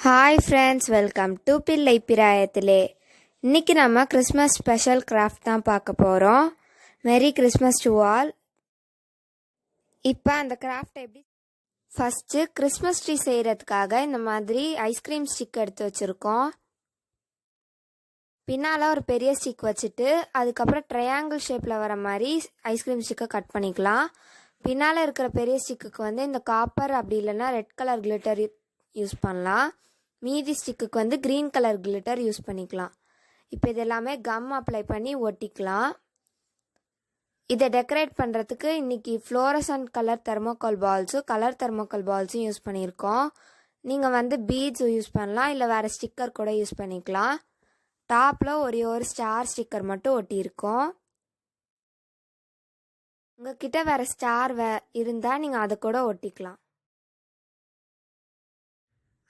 Hi friends, welcome to பிள்ளை பிராயத்திலே. இன்னைக்கு நம்ம கிறிஸ்மஸ் ஸ்பெஷல் கிராஃப்ட் தான் பார்க்க போகிறோம். மெரி கிறிஸ்மஸ் டு ஆல். இப்போ அந்த கிராஃப்ட் எப்படி ஃபஸ்ட்டு கிறிஸ்மஸ் ட்ரீ செய்கிறதுக்காக இந்த மாதிரி ஐஸ்கிரீம் ஸ்டிக் எடுத்து வச்சுருக்கோம். பின்னால் ஒரு பெரிய ஸ்டிக் வச்சுட்டு அதுக்கப்புறம் ட்ரையாங்கிள் ஷேப்பில் வர மாதிரி ஐஸ்கிரீம் ஸ்டிக்கை கட் பண்ணிக்கலாம். பின்னால் இருக்கிற பெரிய ஸ்டிக்குக்கு வந்து இந்த காப்பர் அப்படி இல்லைன்னா ரெட் கலர் கிளிட்டர் யூஸ் பண்ணலாம். மீதி ஸ்டிக்குக்கு வந்து க்ரீன் கலர் கிளிட்டர் யூஸ் பண்ணிக்கலாம். இப்போ இது எல்லாமே கம் அப்ளை பண்ணி ஒட்டிக்கலாம். இதை டெக்கரேட் பண்ணுறதுக்கு இன்றைக்கி ஃப்ளோரசன்ட் கலர் தெர்மோகால் பால்ஸும் கலர் தெர்மோகால் பால்ஸும் யூஸ் பண்ணியிருக்கோம். நீங்கள் வந்து பீட்ஸும் யூஸ் பண்ணலாம், இல்லை வேறு ஸ்டிக்கர் கூட யூஸ் பண்ணிக்கலாம். டாப்பில் ஒரு ஸ்டார் ஸ்டிக்கர் மட்டும் ஒட்டியிருக்கோம். உங்ககிட்ட வேறு ஸ்டார் இருந்தால் நீங்கள் அதை கூட ஒட்டிக்கலாம்.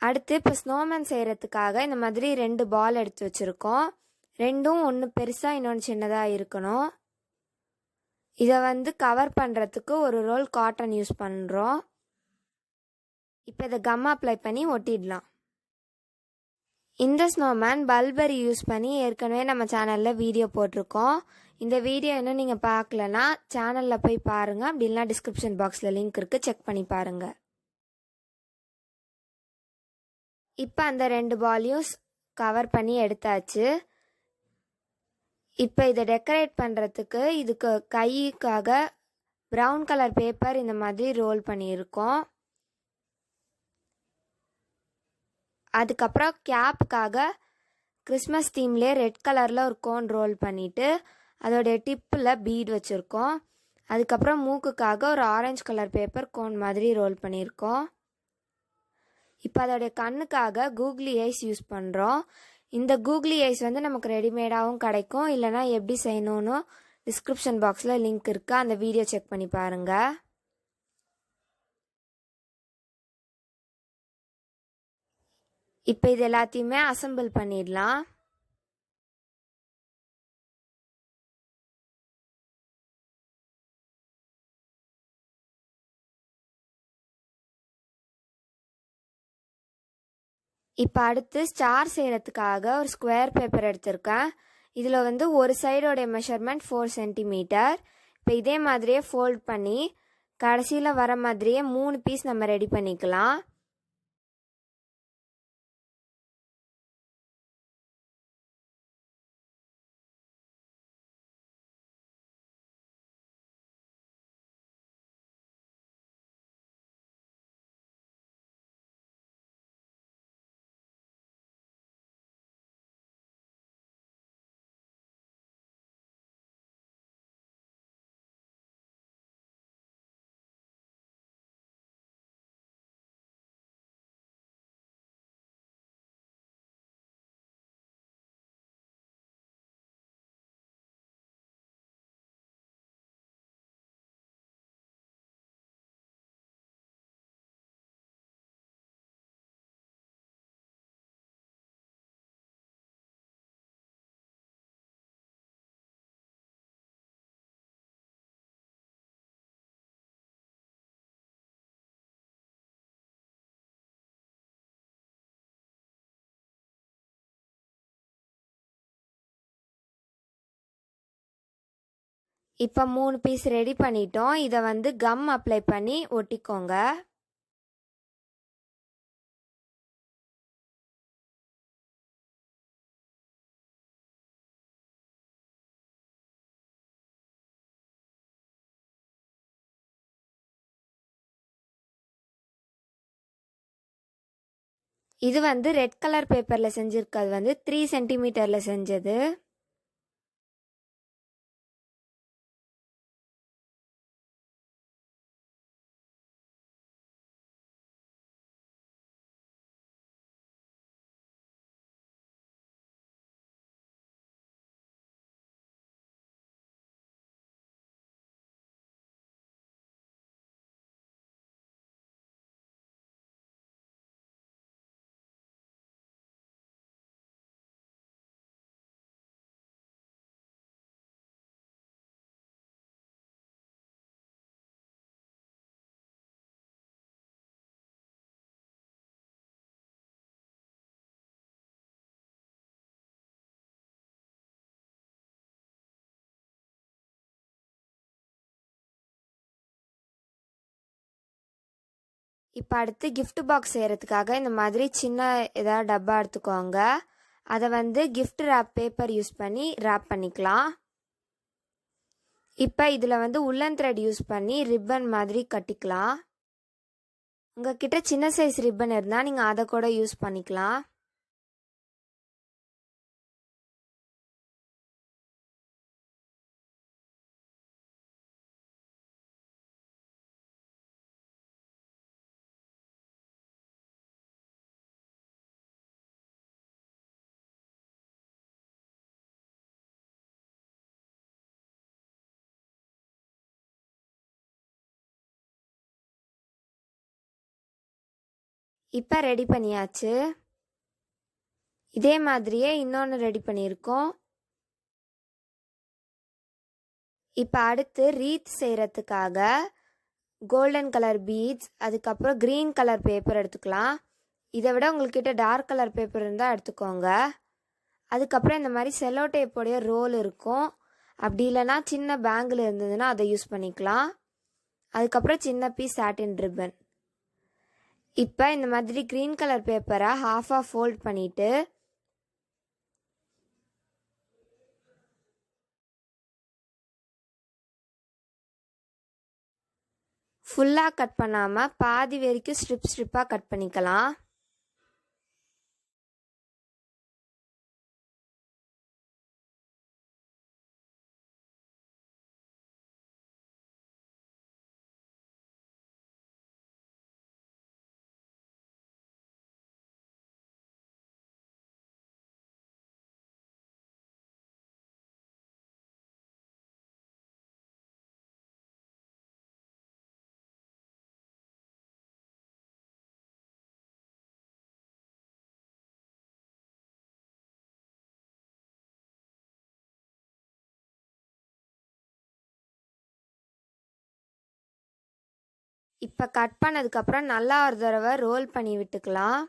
அடுத்து இப்போ ஸ்னோமேன் செய்கிறதுக்காக இந்த மாதிரி 2 பால் எடுத்து வச்சுருக்கோம். ரெண்டும் ஒன்று பெருசாக இன்னொன்று சின்னதாக இருக்கணும். இதை வந்து கவர் பண்ணுறதுக்கு ஒரு ரோல் காட்டன் யூஸ் பண்ணுறோம். இப்போ இதை கம் அப்ளை பண்ணி ஒட்டிடலாம். இந்த ஸ்னோமேன் பல்பரி யூஸ் பண்ணி ஏற்கனவே நம்ம சேனலில் வீடியோ போட்டிருக்கோம். இந்த வீடியோ இன்னும் நீங்கள் பார்க்கலன்னா சேனலில் போய் பாருங்கள், அப்படி இல்லைனா டிஸ்கிரிப்ஷன் பாக்ஸில் லிங்க் இருக்குது, செக் பண்ணி பாருங்கள். இப்போ அந்த 2 பாலையும் கவர் பண்ணி எடுத்தாச்சு. இப்போ இதை டெக்கரேட் பண்ணுறதுக்கு இதுக்கு கைக்காக ப்ரௌன் கலர் பேப்பர் இந்த மாதிரி ரோல் பண்ணியிருக்கோம். அதுக்கப்புறம் கேப்புக்காக கிறிஸ்மஸ் தீம்லேயே ரெட் கலரில் ஒரு கோன் ரோல் பண்ணிவிட்டு அதோடைய டிப்பில் பீட் வச்சுருக்கோம். அதுக்கப்புறம் மூக்குக்காக ஒரு ஆரஞ்சு கலர் பேப்பர் கோன் மாதிரி ரோல் பண்ணியிருக்கோம். இப்போ அதோடைய கண்ணுக்காக கூகுளி ஐஸ் யூஸ் பண்ணுறோம். இந்த கூகுளி ஐஸ் வந்து நமக்கு ரெடிமேடாகவும் கிடைக்கும், இல்லைனா எப்படி செய்யணும்னு டிஸ்கிரிப்ஷன் பாக்ஸில் லிங்க் இருக்குது, அந்த வீடியோ செக் பண்ணி பாருங்கள். இப்போ இது எல்லாத்தையுமே அசெம்பிள் பண்ணிடலாம். இப்போ அடுத்து ஸ்டார் செய்கிறதுக்காக ஒரு ஸ்கொயர் பேப்பர் எடுத்திருக்கேன். இதில் வந்து ஒரு சைடோடைய மெஷர்மெண்ட் 4 சென்டிமீட்டர். இப்போ இதே மாதிரியே ஃபோல்ட் பண்ணி கடைசியில் வர மாதிரியே 3 பீஸ் நம்ம ரெடி பண்ணிக்கலாம். இப்போ 3 பீஸ் ரெடி பண்ணிட்டோம். இதை வந்து கம் அப்ளை பண்ணி ஒட்டிக்கோங்க. இது வந்து ரெட் கலர் பேப்பரில் செஞ்சுருக்கிறது வந்து 3 சென்டிமீட்டரில் செஞ்சது. இப்போ அடுத்து gift பாக்ஸ் செய்கிறதுக்காக இந்த மாதிரி சின்ன ஏதாவது டப்பா எடுத்துக்கோங்க. அதை வந்து gift wrap பேப்பர் யூஸ் பண்ணி wrap பண்ணிக்கலாம். இப்போ இதில் வந்து உள்ளன் த்ரெட் யூஸ் பண்ணி ரிப்பன் மாதிரி கட்டிக்கலாம். உங்ககிட்ட சின்ன சைஸ் ரிப்பன் இருந்தால் நீங்கள் அதை கூட யூஸ் பண்ணிக்கலாம். இப்போ ரெடி பண்ணியாச்சு. இதே மாதிரியே இன்னொன்று ரெடி பண்ணியிருக்கோம். இப்போ அடுத்து ரீத் செய்கிறதுக்காக கோல்டன் கலர் பீட்ஸ், அதுக்கப்புறம் க்ரீன் கலர் பேப்பர் எடுத்துக்கலாம். இதை விட உங்கள்கிட்ட டார்க் கலர் பேப்பர் இருந்தால் எடுத்துக்கோங்க. அதுக்கப்புறம் இந்த மாதிரி செல்லோ டேப்போடைய ரோல் இருக்கும். அப்படி இல்லைனா சின்ன பேங்கில் இருந்ததுன்னா அதை யூஸ் பண்ணிக்கலாம். அதுக்கப்புறம் சின்ன பீஸ் சாட்டின் ரிப்பன். இப்போ இந்த மாதிரி க்ரீன் கலர் பேப்பரை ஹாஃபாக ஃபோல்ட் பண்ணிவிட்டு ஃபுல்லாக கட் பண்ணாமல் பாதி வரைக்கும் ஸ்ட்ரிப்பாக கட் பண்ணிக்கலாம். இப்போ கட் பண்ணதுக்கப்புறம் நல்லா ஒரு தடவை ரோல் பண்ணி விட்டுக்கலாம்.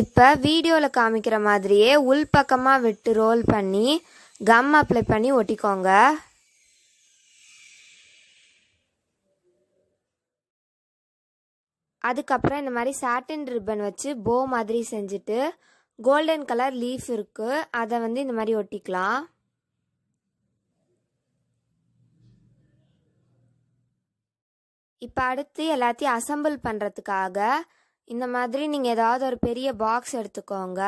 இப்போ வீடியோவில் காமிக்கிற மாதிரியே உள் பக்கமாக விட்டு ரோல் பண்ணி கம் அப்ளை பண்ணி ஒட்டிக்கோங்க. அதுக்கப்புறம் இந்த மாதிரி சாட்டின் ரிப்பன் வச்சு போ மாதிரி செஞ்சுட்டு கோல்டன் கலர் லீஃப் இருக்குது, அதை வந்து இந்த மாதிரி ஒட்டிக்கலாம். இப்போ அடுத்து எல்லாத்தையும் அசம்பிள் பண்ணுறதுக்காக இந்த மாதிரி நீங்கள் ஏதாவது ஒரு பெரிய பாக்ஸ் எடுத்துக்கோங்க.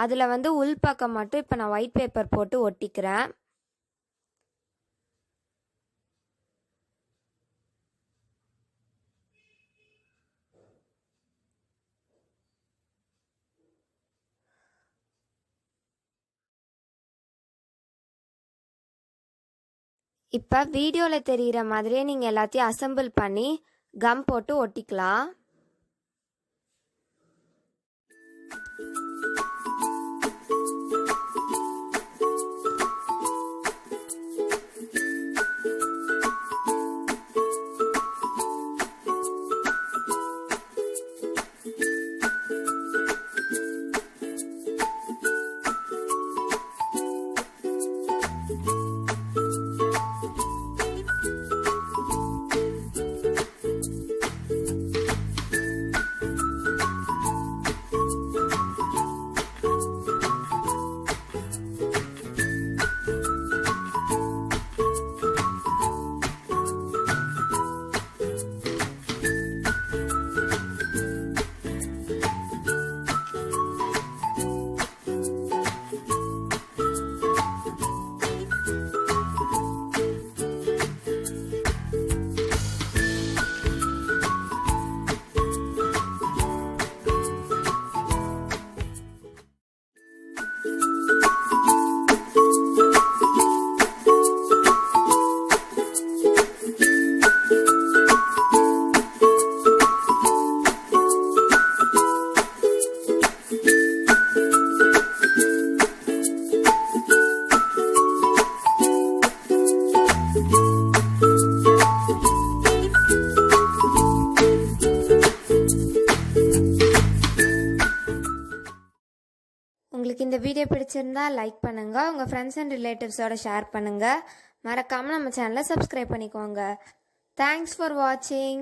அதில் வந்து உள் பக்கம் மட்டும் இப்போ நான் ஒயிட் பேப்பர் போட்டு ஒட்டிக்கிறேன். இப்போ வீடியோவில் தெரிகிற மாதிரியே நீங்கள் எல்லாத்தையும் அசம்பிள் பண்ணி கம் போட்டு ஒட்டிக்கலாம். இந்த வீடியோ பிடிச்சிருந்தா லைக் பண்ணுங்கள், உங்கள் ஃப்ரெண்ட்ஸ் அண்ட் ரிலேட்டிவ்ஸோட ஷேர் பண்ணுங்கள். மறக்காமல் நம்ம சேனலை சப்ஸ்கிரைப் பண்ணிக்கோங்க. தேங்க்ஸ் ஃபார் வாட்சிங்.